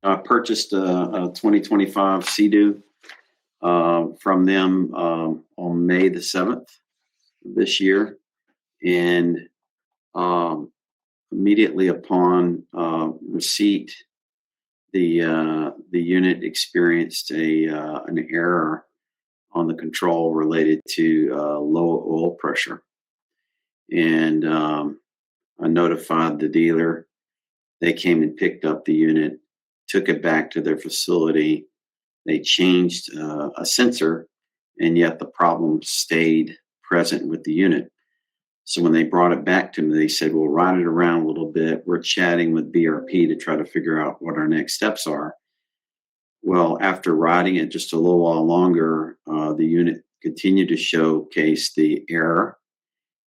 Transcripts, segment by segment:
I purchased a 2025 Sea-Doo from them on May the 7th this year. And immediately upon receipt, the unit experienced an error on the control related to low oil pressure. And I notified the dealer. They came and picked up the unit, took it back to their facility. They changed a sensor, and yet the problem stayed present with the unit. So when they brought it back to me, they said, "We'll ride it around a little bit. We're chatting with BRP to try to figure out what our next steps are." Well, after riding it just a little while longer, the unit continued to showcase the error,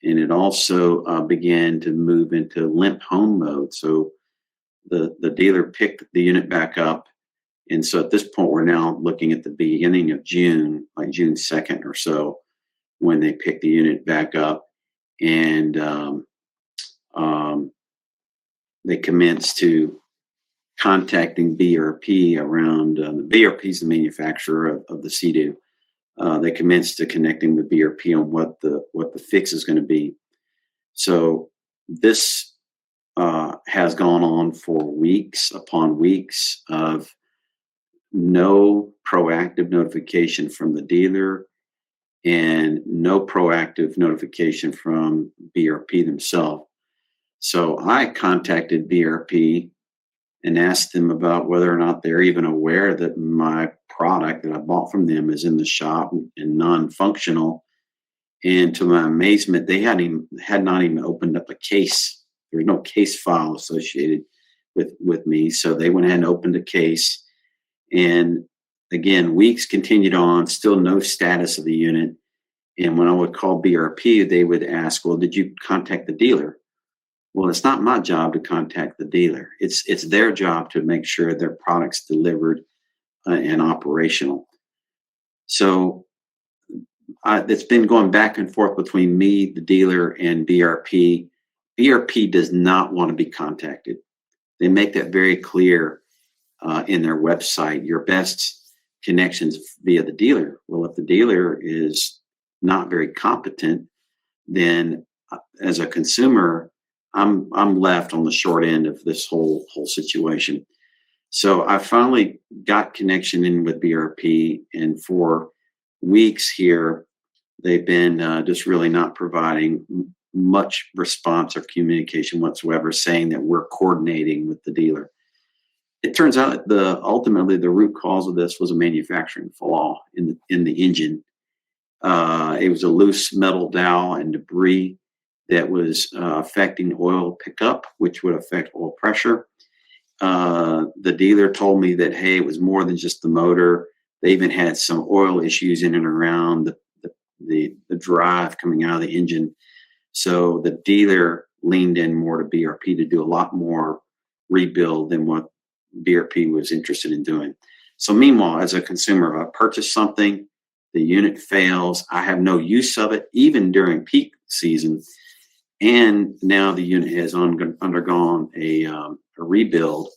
and it also began to move into limp home mode. So the dealer picked the unit back up. And so at this point, we're now looking at the beginning of June, like June 2nd or so, when they picked the unit back up. And they commenced to contacting BRP around, BRP is the manufacturer of the Sea-Doo. They commenced to connecting with BRP on what the fix is going to be. So this has gone on for weeks upon weeks of no proactive notification from the dealer and no proactive notification from BRP themselves. So I contacted BRP and asked them about whether or not they're even aware that my product that I bought from them is in the shop and non-functional. And to my amazement, they had not even opened up a case. There's no case file associated with me. So they went ahead and opened a case. And again, weeks continued on, still no status of the unit. And when I would call BRP, they would ask, "Well, did you contact the dealer?" Well, it's not my job to contact the dealer. It's their job to make sure their product's delivered and operational. So it's been going back and forth between me, the dealer, and BRP. BRP does not want to be contacted. They make that very clear in their website. Your best connections via the dealer. Well, if the dealer is not very competent, then as a consumer, I'm left on the short end of this whole situation. So I finally got connection in with BRP, and for weeks here, they've been just really not providing much response or communication whatsoever, saying that we're coordinating with the dealer. It turns out ultimately the root cause of this was a manufacturing flaw in the engine. It was a loose metal dowel and debris that was affecting oil pickup, which would affect oil pressure. The dealer told me that, hey, it was more than just the motor. They even had some oil issues in and around the drive coming out of the engine. So the dealer leaned in more to BRP to do a lot more rebuild than what BRP was interested in doing. So meanwhile, as a consumer, if I purchase something, the unit fails, I have no use of it, even during peak season. And now the unit has undergone a rebuild,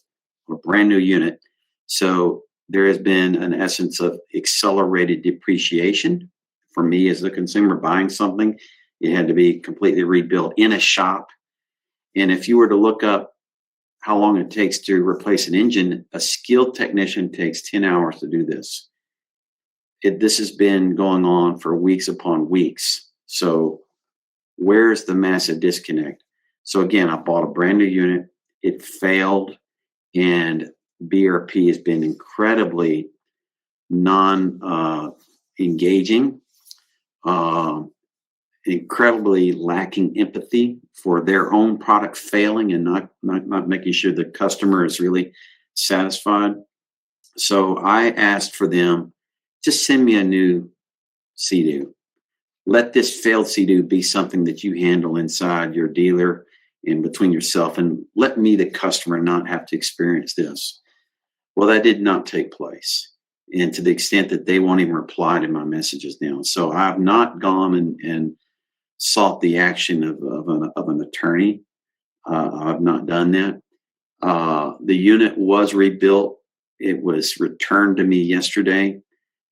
a brand new unit. So there has been an essence of accelerated depreciation for me as the consumer buying something. It had to be completely rebuilt in a shop. And if you were to look up how long it takes to replace an engine, a skilled technician takes 10 hours to do this. This has been going on for weeks upon weeks. So where's the massive disconnect? So again, I bought a brand new unit. It failed, and BRP has been incredibly non-engaging, incredibly lacking empathy for their own product failing and not making sure the customer is really satisfied. So I asked for them, just send me a new Sea-Doo. Let this failed Sea-Doo be something that you handle inside your dealer and between yourself, and let me, the customer, not have to experience this. Well, that did not take place. And to the extent that they won't even reply to my messages now. So I've not gone and sought the action of an attorney. I've not done that. The unit was rebuilt it was returned to me yesterday,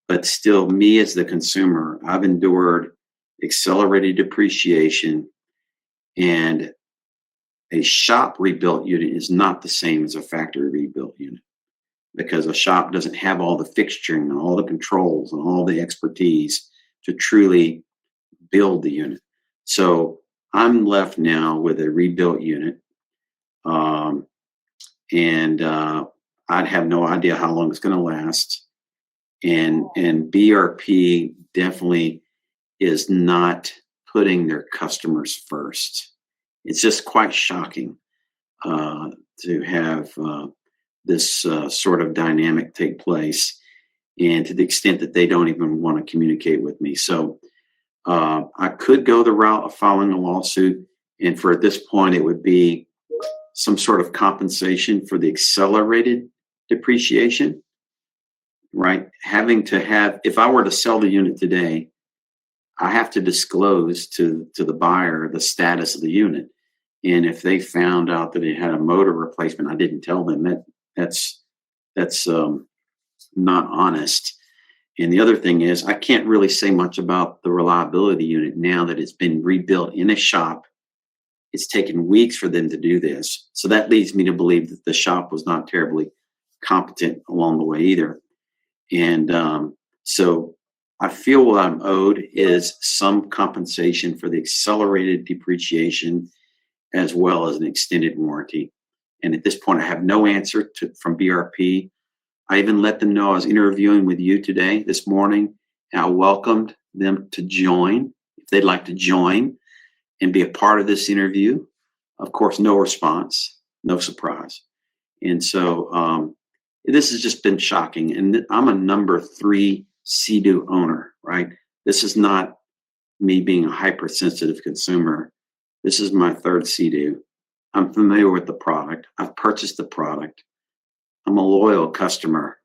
but still, me as the consumer, I've endured accelerated depreciation, and a shop rebuilt unit is not the same as a factory rebuilt unit, because a shop doesn't have all the fixturing and all the controls and all the expertise to truly build the unit. So I'm left now with a rebuilt unit. Um, and I'd have no idea how long it's going to last. And BRP definitely is not putting their customers first. It's just quite shocking to have this sort of dynamic take place, and to the extent that they don't even want to communicate with me. So I could go the route of filing a lawsuit, and for at this point, it would be some sort of compensation for the accelerated depreciation, right? Having to have, if I were to sell the unit today, I have to disclose to the buyer the status of the unit. And if they found out that it had a motor replacement, I didn't tell them, that's not honest. And the other thing is, I can't really say much about the reliability unit now that it's been rebuilt in a shop. It's taken weeks for them to do this. So that leads me to believe that the shop was not terribly competent along the way either. And so I feel what I'm owed is some compensation for the accelerated depreciation as well as an extended warranty. And at this point, I have no answer from BRP. I even let them know I was interviewing with you today, this morning, and I welcomed them to join if they'd like to join and be a part of this interview. Of course, no response, no surprise. And so this has just been shocking. And I'm a number 3 Sea-Doo owner, right? This is not me being a hypersensitive consumer. This is my 3rd Sea-Doo. I'm familiar with the product. I've purchased the product. I'm a loyal customer,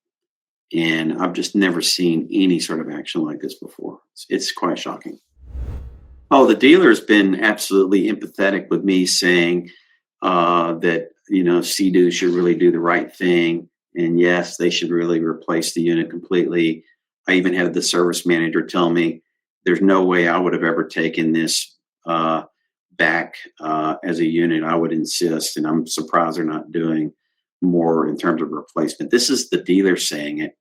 and I've just never seen any sort of action like this before. It's quite shocking. Oh, the dealer's been absolutely empathetic with me, saying that, Sea-Doo should really do the right thing. And yes, they should really replace the unit completely. I even had the service manager tell me there's no way I would have ever taken this back as a unit. I would insist, and I'm surprised they're not doing more in terms of replacement. This is the dealer saying it.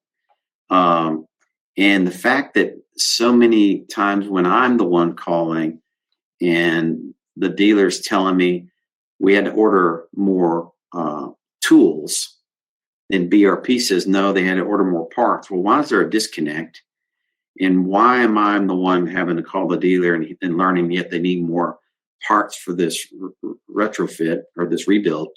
And the fact that so many times when I'm the one calling and the dealer's telling me we had to order more tools, and BRP says, no, they had to order more parts. Well, why is there a disconnect? And why am I the one having to call the dealer and learning yet they need more parts for this retrofit or this rebuild?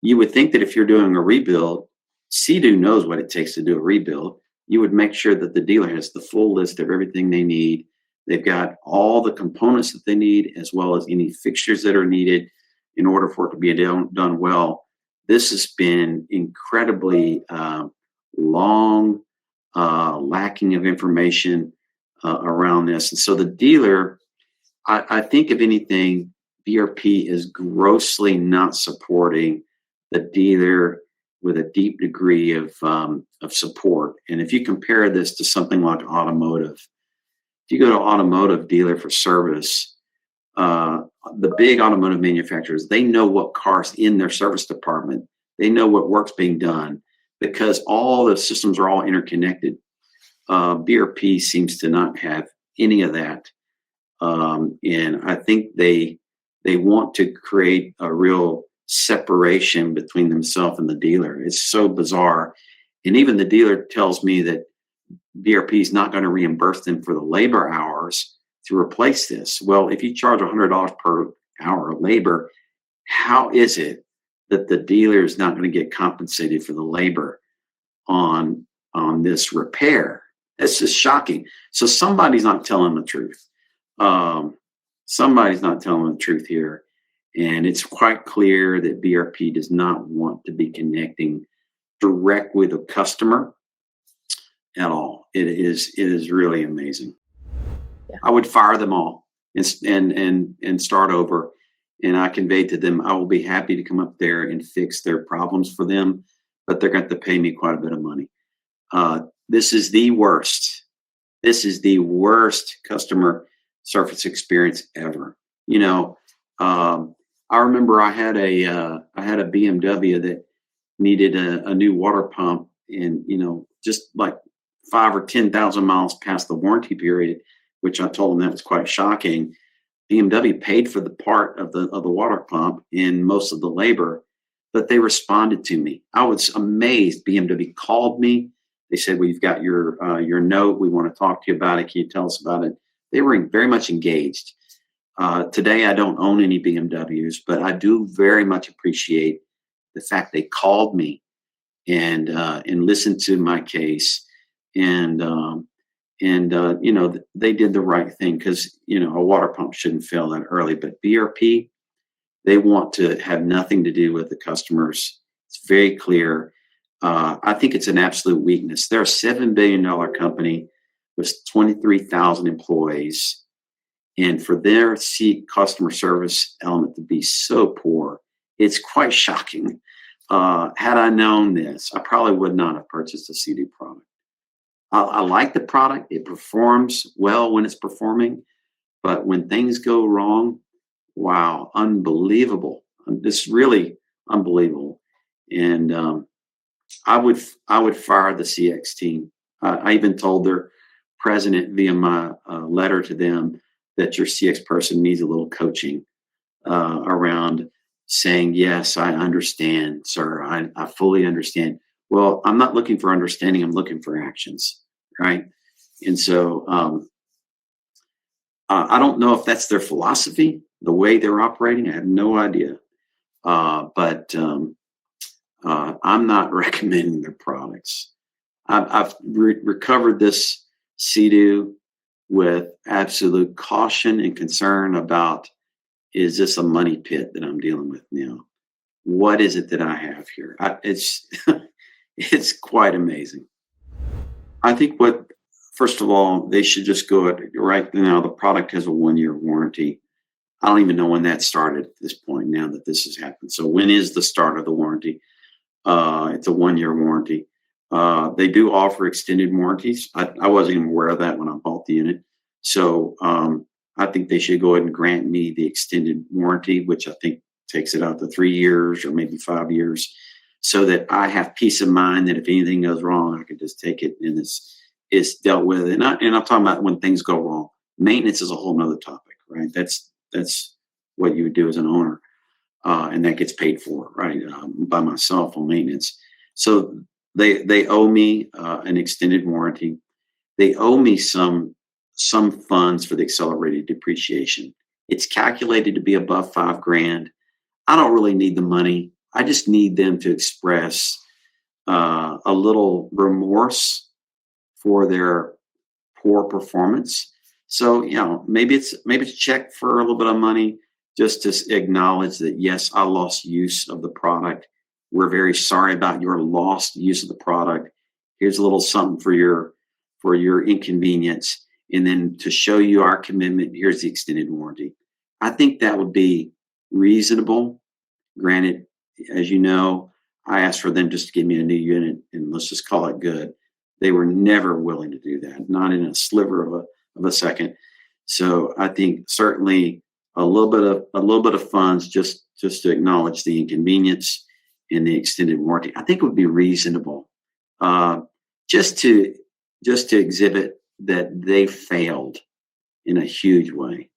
You would think that if you're doing a rebuild, Sea-Doo knows what it takes to do a rebuild. You would make sure that the dealer has the full list of everything they need. They've got all the components that they need, as well as any fixtures that are needed in order for it to be done well. This has been incredibly long, lacking of information around this. And so the dealer, I think if anything, BRP is grossly not supporting the dealer with a deep degree of support. And if you compare this to something like automotive, if you go to an automotive dealer for service, the big automotive manufacturers, they know what cars in their service department. They know what work's being done because all the systems are all interconnected. BRP seems to not have any of that. And I think they want to create a real separation between themselves and the dealer. It's so bizarre. And even the dealer tells me that BRP is not going to reimburse them for the labor hours to replace this. Well, if you charge $100 per hour of labor, how is it that the dealer is not going to get compensated for the labor on this repair? It's just shocking. So somebody's not telling the truth. Somebody's not telling the truth here. And it's quite clear that BRP does not want to be connecting direct with a customer at all. It is really amazing. Yeah. I would fire them all and start over. And I conveyed to them, I will be happy to come up there and fix their problems for them. but they're going to pay me quite a bit of money. This is the worst. This is the worst customer service experience ever. You know, I remember I had a BMW that needed a new water pump, and just like 5 or 10,000 miles past the warranty period, which I told them that was quite shocking. BMW paid for the part of the water pump and most of the labor, but they responded to me. I was amazed. BMW called me. They said, "We've got your note. We want to talk to you about it. Can you tell us about it?" They were very much engaged. Today, I don't own any BMWs, but I do very much appreciate the fact they called me and listened to my case, and they did the right thing, because a water pump shouldn't fail that early. But BRP, they want to have nothing to do with the customers. It's very clear. I think it's an absolute weakness. They're a $7 billion company with 23,000 employees. And for their customer service element to be so poor, it's quite shocking. Had I known this, I probably would not have purchased a CD product. I like the product. It performs well when it's performing. But when things go wrong, wow, unbelievable. It's really unbelievable. And I would fire the CX team. I even told their president via my letter to them that your CX person needs a little coaching around saying, "Yes, I understand, sir. I fully understand." Well, I'm not looking for understanding. I'm looking for actions, right? And so I don't know if that's their philosophy, the way they're operating. I have no idea. But I'm not recommending their products. I've recovered this CDU with absolute caution and concern about, is this a money pit that I'm dealing with now? What is it that I have here? It's it's quite amazing. I think first of all, they should just go right now. The product has a 1-year warranty. I don't even know when that started at this point now that this has happened. So when is the start of the warranty? It's a 1-year warranty. They do offer extended warranties. I wasn't even aware of that when I bought the unit. So I think they should go ahead and grant me the extended warranty, which I think takes it out to 3 years or maybe 5 years, so that I have peace of mind that if anything goes wrong, I can just take it and it's dealt with. And I'm talking about when things go wrong. Maintenance is a whole nother topic, right? That's what you would do as an owner. And that gets paid for, right, by myself on maintenance. So they owe me an extended warranty. They owe me some funds for the accelerated depreciation. It's calculated to be above $5,000. I don't really need the money. I just need them to express a little remorse for their poor performance. So maybe it's check for a little bit of money, just to acknowledge that, yes, I lost use of the product. We're very sorry about your lost use of the product. Here's a little something for your inconvenience. And then to show you our commitment, here's the extended warranty. I think that would be reasonable. Granted, as you know, I asked for them just to give me a new unit and let's just call it good. They were never willing to do that, not in a sliver of a second. So I think certainly a little bit of funds just to acknowledge the inconvenience and the extended warranty, I think would be reasonable, just to exhibit that they failed in a huge way.